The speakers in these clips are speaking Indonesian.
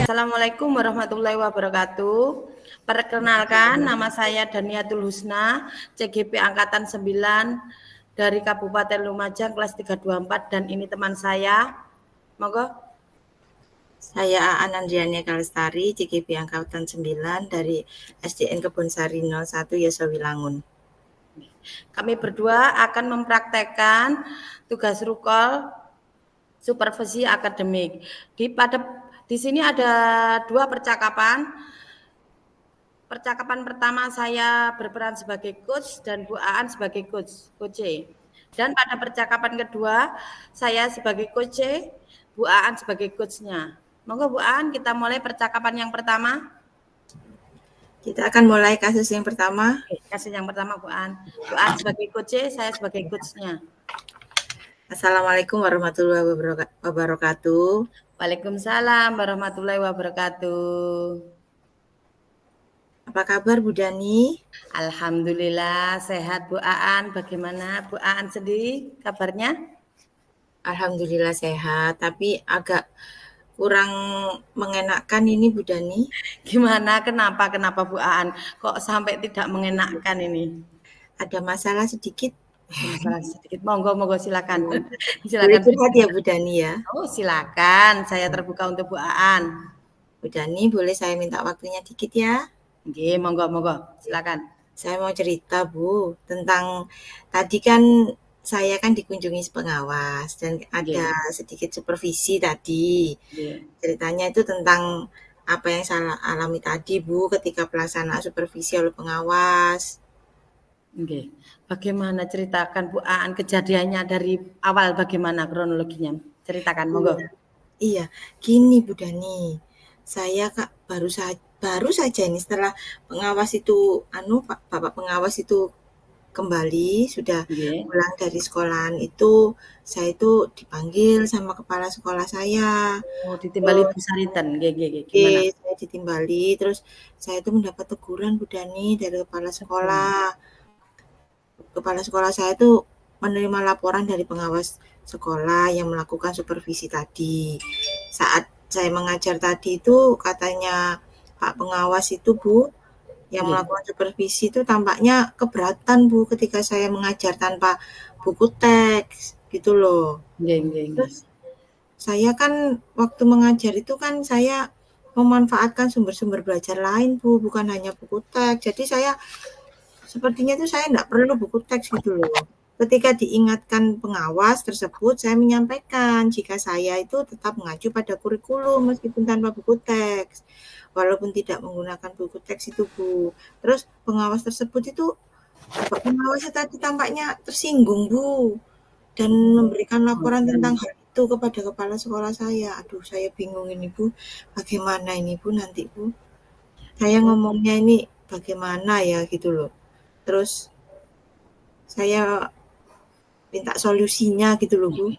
Assalamualaikum warahmatullahi wabarakatuh. Perkenalkan, nama saya Daniatul Husna, CGP Angkatan 9 dari Kabupaten Lumajang, kelas 324, dan ini teman saya. Monggo. Saya Aan Andriania Kalestari, CGP Angkatan 9 dari SDN Kebonsari 01 Yosowilangun. Kami berdua akan mempraktekkan tugas rukol supervisi akademik. Di sini ada dua percakapan. Percakapan pertama saya berperan sebagai coach dan Bu Aan sebagai coach. Dan pada percakapan kedua saya sebagai coach, Bu Aan sebagai coachnya. Monggo Bu Aan, kita mulai percakapan yang pertama. Kita akan mulai kasus yang pertama. Kasus yang pertama Bu Aan. Bu Aan sebagai coach, saya sebagai coachnya. Assalamualaikum warahmatullahi wabarakatuh. Waalaikumsalam warahmatullahi wabarakatuh. Apa kabar Bu Dani? Alhamdulillah sehat Bu Aan. Bagaimana Bu Aan sendiri kabarnya? Alhamdulillah sehat, tapi agak kurang mengenakkan ini Bu Dani. Gimana? Kenapa Bu Aan? Kok sampai tidak mengenakkan ini? Ada masalah sedikit. Masalah sedikit. Monggo silakan. Boleh curhat ya Bu Dani ya? Oh silakan, saya terbuka untuk Bu Aan. Bu Dani, boleh saya minta waktunya dikit ya? Oke, monggo, silakan. Saya mau cerita Bu, tentang tadi kan saya kan dikunjungi pengawas dan ada sedikit supervisi tadi. Ceritanya itu tentang apa yang saya alami tadi Bu ketika pelaksanaan supervisi oleh pengawas. Oke. Bagaimana, ceritakan Bu Aan kejadiannya dari awal, bagaimana kronologinya? Ceritakan, monggo. Iya, gini Bu Dani. Saya baru saja ini setelah pengawas itu Bapak pengawas itu kembali sudah pulang dari sekolahan itu, saya itu dipanggil sama kepala sekolah saya. Oh, ditimbali Bu Saritan, gimana? Saya ditimbali, terus saya itu mendapat teguran Bu Dani dari kepala sekolah. Kepala sekolah saya itu menerima laporan dari pengawas sekolah yang melakukan supervisi tadi. Saat saya mengajar tadi itu katanya Pak pengawas itu Bu, yang melakukan supervisi itu tampaknya keberatan Bu ketika saya mengajar tanpa buku teks gitu loh. Terus saya kan waktu mengajar itu kan saya memanfaatkan sumber-sumber belajar lain Bu, bukan hanya buku teks. Jadi saya sepertinya itu saya enggak perlu buku teks gitu loh. Ketika diingatkan pengawas tersebut, saya menyampaikan jika saya itu tetap mengacu pada kurikulum meskipun tanpa buku teks. Walaupun tidak menggunakan buku teks itu Bu. Terus pengawas tersebut itu, Bapak pengawas tadi tampaknya tersinggung Bu, dan memberikan laporan tentang hal itu kepada kepala sekolah saya. Aduh, saya bingung ini Bu, bagaimana ini Bu nanti Bu? Saya ngomongnya ini bagaimana ya gitu loh. Terus saya minta solusinya gitu loh Bu.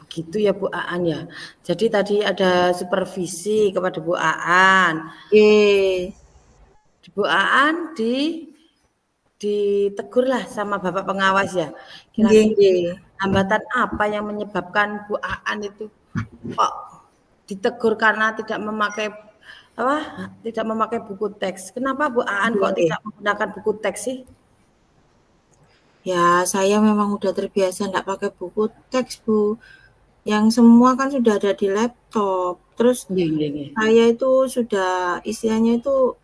Begitu ya Bu Aan ya. Jadi tadi ada supervisi kepada Bu Aan. Bu Aan ditegurlah sama Bapak pengawas ya. Kira-kira hambatan apa yang menyebabkan Bu Aan itu kok ditegur karena tidak memakai buku teks? Kenapa Bu Aan kok tidak menggunakan buku teks sih? Ya, saya memang udah terbiasa enggak pakai buku teks Bu. Yang semua kan sudah ada di laptop. Terus saya itu sudah istilahnya itu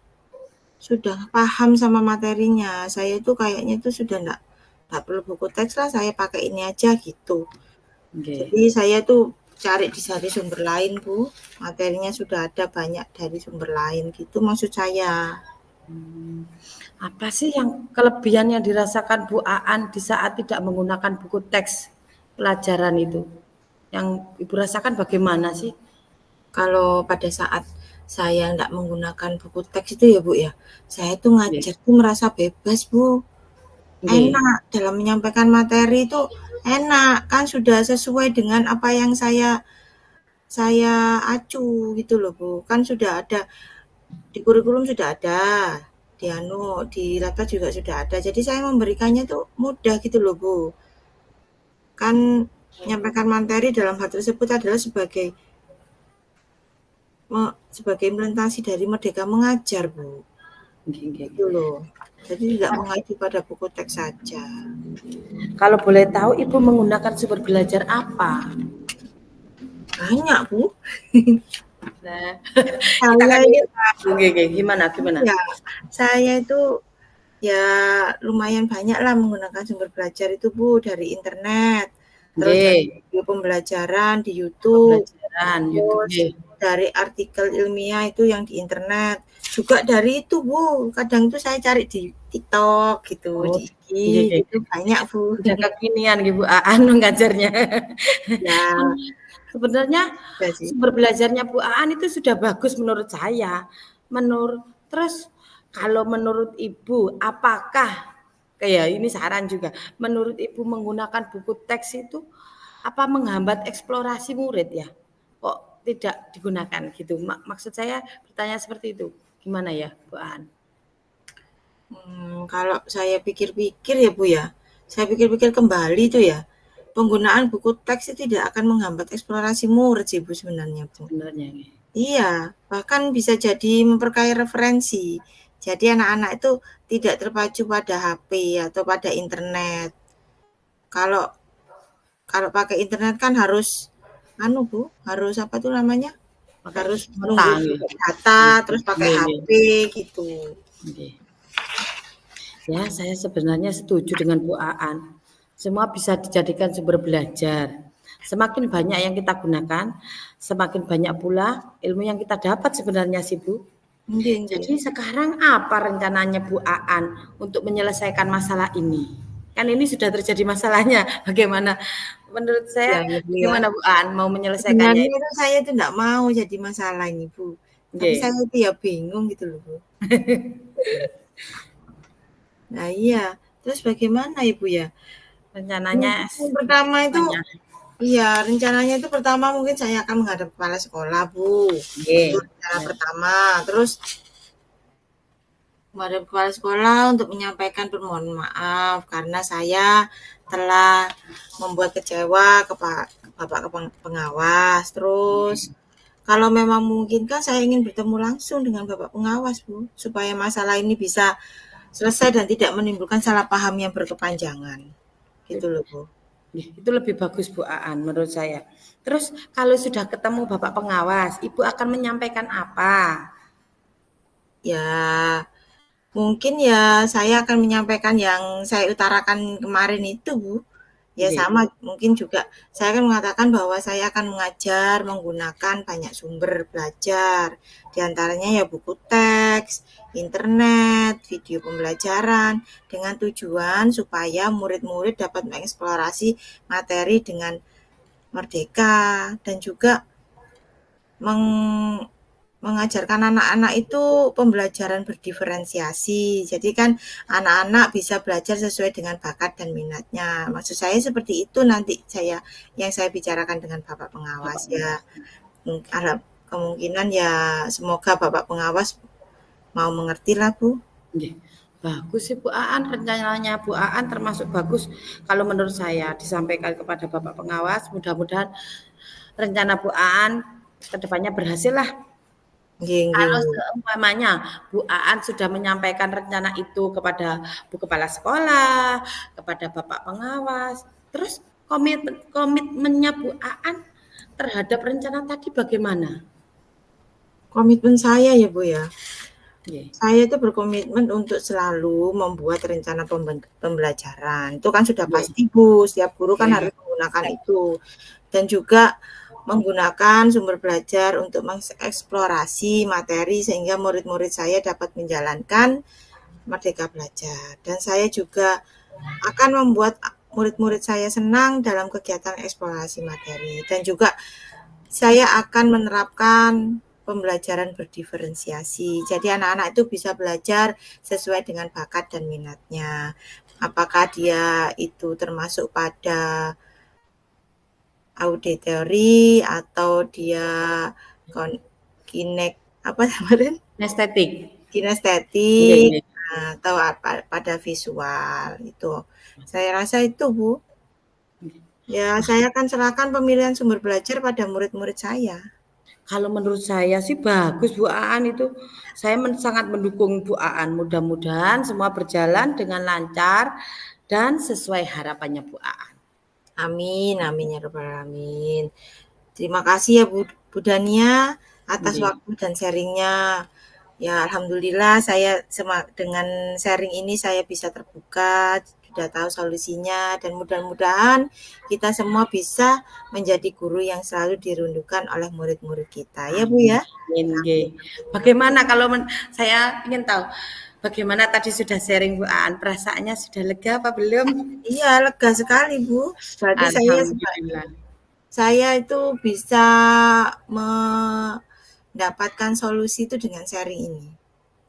sudah paham sama materinya. Saya itu kayaknya itu sudah enggak perlu buku teks lah, saya pakai ini aja gitu. Nggih. Jadi saya tuh cari dari sumber lain, Bu. Materinya sudah ada banyak dari sumber lain gitu maksud saya. Apa sih yang kelebihan yang dirasakan Bu Aan di saat tidak menggunakan buku teks pelajaran itu? Yang Ibu rasakan bagaimana sih? Kalau pada saat saya nggak menggunakan buku teks itu ya, Bu, ya, saya tuh Nggih. ngajar tuh merasa bebas, Bu. Nggih. Enak dalam menyampaikan materi itu enak, kan sudah sesuai dengan apa yang saya acu gitu loh, Bu. Kan sudah ada di kurikulum sudah ada, di laptop juga sudah ada. Jadi saya memberikannya tuh mudah gitu loh, Bu. Kan menyampaikan materi dalam hal tersebut adalah sebagai implementasi dari Merdeka Mengajar, Bu. Nggih, nggih. Gitu loh. Jadi tidak mengacu pada buku teks saja. Kalau boleh tahu Ibu menggunakan sumber belajar apa? Banyak, Bu. Nah, kita Saya kan ingin tahu. Nggih, nggih. Gimana, gimana? ya, saya itu ya lumayan banyak lah menggunakan sumber belajar itu, Bu, dari internet, terus dari Nggih. video pembelajaran di YouTube, Pembelajaran YouTube. terus Nggih. dari artikel ilmiah itu yang di internet. Juga dari itu, Bu, kadang itu saya cari di TikTok gitu, Oh, di IG nggih, nggih. gitu banyak, Bu. Udah kekinian Ibu Aan ngajarnya. Ya, Sebenarnya ya sih. sumber belajarnya Bu Aan itu sudah bagus menurut saya. Terus kalau menurut Ibu, apakah kayak ini saran juga, menurut Ibu menggunakan buku teks itu apa menghambat eksplorasi murid ya? Kok tidak digunakan gitu? Maksud saya bertanya seperti itu. Gimana ya, Bu Aan? Kalau saya pikir-pikir ya, Bu, ya, saya pikir-pikir kembali tuh ya, penggunaan buku teks itu tidak akan menghambat eksplorasi murid sih, Bu, sebenarnya, Bu. Sebenarnya nih. Iya, bahkan bisa jadi memperkaya referensi. Jadi anak-anak itu tidak terpacu pada HP atau pada internet. Kalau kalau pakai internet kan harus Bu, harus apa tuh namanya? Pakai Harus peta nunggu nggih. data, terus pakai Nggih, nggih. HP gitu. Nggih. Ya, saya sebenarnya setuju dengan Bu Aan. Semua bisa dijadikan sumber belajar. Semakin banyak yang kita gunakan, semakin banyak pula ilmu yang kita dapat sebenarnya sih Bu. Nggih, nggih. Jadi sekarang apa rencananya Bu Aan untuk menyelesaikan masalah ini? Kan ini sudah terjadi masalahnya. Bagaimana? Menurut Iya saya, ya, Bu, ya. bagaimana Bu Aan mau menyelesaikannya Sebenarnya itu? itu saya itu nggak mau jadi masalah ini, Bu. Tapi saya Nggih. itu ya bingung gitu loh, Bu. Nah iya, terus bagaimana Ibu ya? Rencananya Yang pertama itu banyak. iya, rencananya itu pertama mungkin saya akan menghadap kepala sekolah, Bu. Itu Nggih. rencana pertama. Terus menghadap kepala sekolah untuk menyampaikan permohonan maaf karena saya telah membuat kecewa Bapak pengawas. Terus kalau memang memungkinkan saya ingin bertemu langsung dengan Bapak pengawas, Bu, supaya masalah ini bisa selesai dan tidak menimbulkan salah paham yang berkepanjangan. Gitu loh, Bu. Itu lebih bagus Bu Aan menurut saya. Terus kalau sudah ketemu Bapak pengawas, Ibu akan menyampaikan apa? Ya, mungkin ya saya akan menyampaikan yang saya utarakan kemarin itu, Bu. Ya Nggih. sama, mungkin juga saya akan mengatakan bahwa saya akan mengajar menggunakan banyak sumber belajar. Di antaranya ya buku teks, internet, video pembelajaran, dengan tujuan supaya murid-murid dapat mengeksplorasi materi dengan merdeka dan juga mengajarkan anak-anak itu pembelajaran berdiferensiasi. Jadi kan anak-anak bisa belajar sesuai dengan bakat dan minatnya. Maksud saya seperti itu nanti yang saya bicarakan dengan Bapak pengawas ya. Ada kemungkinan ya semoga Bapak pengawas mau mengerti lah, Bu. Nggih. Bagus sih Bu Aan, rencananya Bu Aan termasuk bagus kalau menurut saya disampaikan kepada Bapak pengawas. Mudah-mudahan rencana Bu Aan ke depannya berhasil lah. Nggih, nggih, Kalau nggih. seumpamanya Bu Aan sudah menyampaikan rencana itu kepada Bu Kepala Sekolah, kepada Bapak Pengawas, terus komitmennya Bu Aan terhadap rencana tadi bagaimana? Komitmen saya ya, Bu, ya. Nggih. Saya itu berkomitmen untuk selalu membuat rencana pembelajaran. Itu kan sudah Nggih. pasti, Bu. Setiap guru kan Nggih. harus membuat menggunakan itu. Dan juga menggunakan sumber belajar untuk mengeksplorasi materi sehingga murid-murid saya dapat menjalankan Merdeka Belajar. Dan saya juga akan membuat murid-murid saya senang dalam kegiatan eksplorasi materi. Dan juga saya akan menerapkan pembelajaran berdiferensiasi. Jadi anak-anak itu bisa belajar sesuai dengan bakat dan minatnya. Apakah dia itu termasuk pada auditory atau dia Estetik. kinestetik atau pada visual itu. Saya rasa itu, Bu. Ya, saya akan serahkan pemilihan sumber belajar pada murid-murid saya. Kalau menurut saya sih bagus Bu Aan itu. Saya sangat mendukung Bu Aan. Mudah-mudahan semua berjalan dengan lancar dan sesuai harapannya Bu Aan. Amin, amin ya rabbal alamin. Terima kasih ya Bu Dania atas waktu dan sharingnya. Ya, alhamdulillah saya dengan sharing ini saya bisa terbuka, sudah tahu solusinya, dan mudah-mudahan kita semua bisa menjadi guru yang selalu dirindukan oleh murid-murid kita. Ya, Bu ya. Amin. Bagaimana kalau saya ingin tahu bagaimana tadi sudah sharing Bu Aan, perasaannya sudah lega apa belum? Iya, lega sekali, Bu. Berarti saya itu bisa mendapatkan solusi itu dengan sharing ini.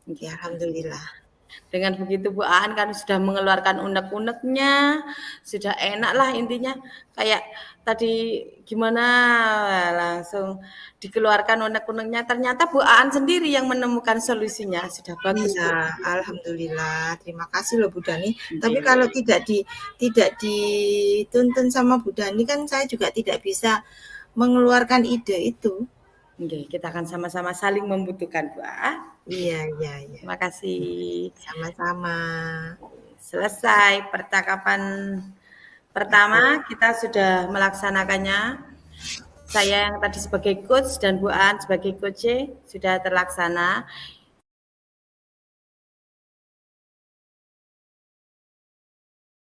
Ya, alhamdulillah. Dengan begitu Bu Aan kan sudah mengeluarkan unek-uneknya, sudah enak lah intinya. Kayak tadi gimana langsung dikeluarkan unek-uneknya. Ternyata Bu Aan sendiri yang menemukan solusinya. Sudah bagus. Iya, alhamdulillah. Terima kasih loh Bu Dani. Tapi kalau tidak dituntun sama Bu Dani kan saya juga tidak bisa mengeluarkan ide itu. Oke, kita akan sama-sama saling membutuhkan Bu Aan. Iya. Terima kasih. Sama-sama. Selesai percakapan pertama, kita sudah melaksanakannya. Saya yang tadi sebagai coach dan Bu Aan sebagai coach sudah terlaksana.